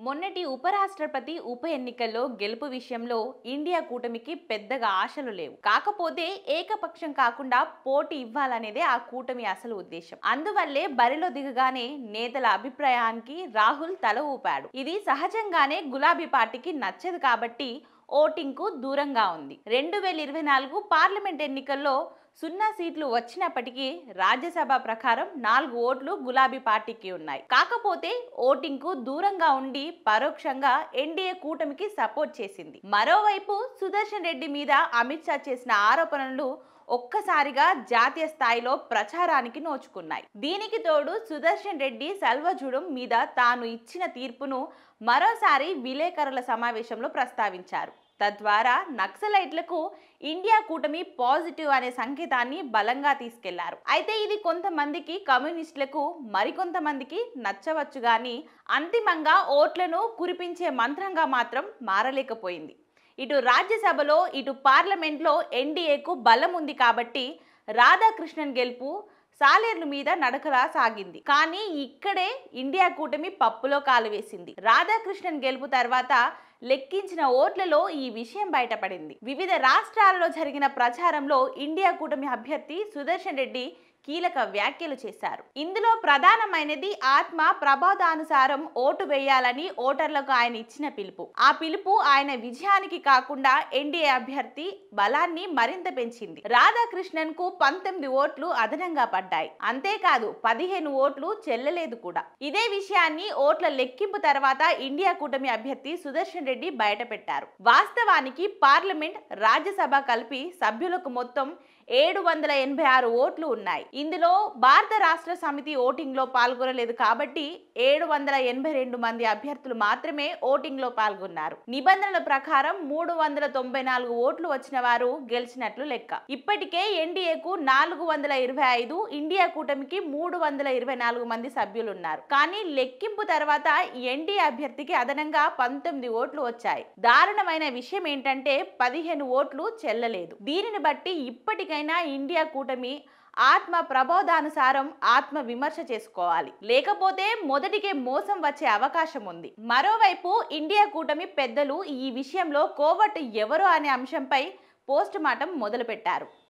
మొన్నటి ఉపరాష్ట్రపతి ఉప ఎన్నికల్లో గెలుపు విషయంలో ఇండియా కూటమికి పెద్దగా ఆశలు లేవు. కాకపోతే ఏకపక్షం కాకుండా పోటీ ఇవ్వాలనేదే ఆ కూటమి అసలు ఉద్దేశం. అందువల్లే బరిలో దిగగానే నేతల అభిప్రాయానికి రాహుల్ తల ఊపాడు. ఇది సహజంగానే గులాబీ పార్టీకి నచ్చదు కాబట్టి ఓటింగ్ కు దూరంగా ఉంది. 2024 పార్లమెంట్ ఎన్నికల్లో 0 సీట్లు వచ్చినప్పటికీ రాజ్యసభ ప్రకారం 4 ఓట్లు గులాబీ పార్టీకి ఉన్నాయి. కాకపోతే ఓటింగ్ కు దూరంగా ఉండి పరోక్షంగా ఎన్డీఏ కూటమికి సపోర్ట్ చేసింది. మరోవైపు సుదర్శన్ రెడ్డి మీద అమిత్ షా చేసిన ఆరోపణలు ఒక్కసారిగా జాతీయ స్థాయిలో ప్రచారానికి నోచుకున్నాయి. దీనికి తోడు సుదర్శన్ రెడ్డి సెల్వజూడం మీద తాను ఇచ్చిన తీర్పును మరోసారి విలేకరుల సమావేశంలో ప్రస్తావించారు. తద్వారా నక్సలైట్లకు ఇండియా కూటమి పాజిటివ్ అనే సంకేతాన్ని బలంగా తీసుకెళ్లారు. అయితే ఇది కొంతమందికి కమ్యూనిస్టులకు, మరికొంతమందికి నచ్చవచ్చు గాని అంతిమంగా ఓట్లను కురిపించే మంత్రంగా మాత్రం మారలేకపోయింది. ఇటు రాజ్యసభలో ఇటు పార్లమెంట్లో ఎన్డీఏకు బలం ఉంది కాబట్టి రాధాకృష్ణన్ గెలుపు సాలేర్ల మీద నడకలా సాగింది. కానీ ఇక్కడే ఇండియా కూటమి పప్పులో కాలు వేసింది. రాధాకృష్ణన్ గెలుపు తర్వాత లెక్కించిన ఓట్లలో ఈ విషయం బయటపడింది. వివిధ రాష్ట్రాలలో జరిగిన ప్రచారంలో ఇండియా కూటమి అభ్యర్థి సుదర్శన్ రెడ్డి కీలక వ్యాఖ్యలు చేశారు. ఇందులో ప్రధానమైనది ఆత్మ ప్రబోధానుసారం ఓటు వేయాలని ఓటర్లకు ఆయన ఇచ్చిన పిలుపు. ఆ పిలుపు ఆయన విజయానికి కాకుండా ఎన్డీఏ అభ్యర్థి బలాన్ని మరింత పెంచింది. రాధాకృష్ణన్ కు 19 ఓట్లు అదనంగా పడ్డాయి. అంతేకాదు 15 ఓట్లు చెల్లలేదు కూడా. ఇదే విషయాన్ని ఓట్ల లెక్కింపు తర్వాత ఇండియా కూటమి అభ్యర్థి సుదర్శన్ రెడ్డి బయటపెట్టారు. వాస్తవానికి పార్లమెంట్, రాజ్యసభ కలిపి సభ్యులకు మొత్తం 786 ఓట్లు ఉన్నాయి. ఇందులో భారత రాష్ట్ర సమితి ఓటింగ్ లో పాల్గొనలేదు కాబట్టి 782 మంది అభ్యర్థులు మాత్రమే ఓటింగ్ లో పాల్గొన్నారు. నిబంధనల ప్రకారం 394 ఓట్లు వచ్చిన వారు గెలిచినట్లు లెక్క. ఇప్పటికే ఎన్డీఏకు 425, ఇండియా కూటమికి 324 మంది సభ్యులున్నారు. కానీ లెక్కింపు తర్వాత ఎన్డీఏ అభ్యర్థికి అదనంగా 19 ఓట్లు వచ్చాయి. దారుణమైన విషయం ఏంటంటే 15 ఓట్లు చెల్లలేదు. దీనిని బట్టి ఇప్పటికైనా ఇండియా కూటమి ఆత్మ ప్రబోధానుసారం ఆత్మ విమర్శ చేసుకోవాలి. లేకపోతే మొదటికే మోసం వచ్చే అవకాశం ఉంది. మరోవైపు ఇండియా కూటమి పెద్దలు ఈ విషయంలో కోవట్ ఎవరు అనే అంశంపై పోస్ట్ మార్టం మొదలుపెట్టారు.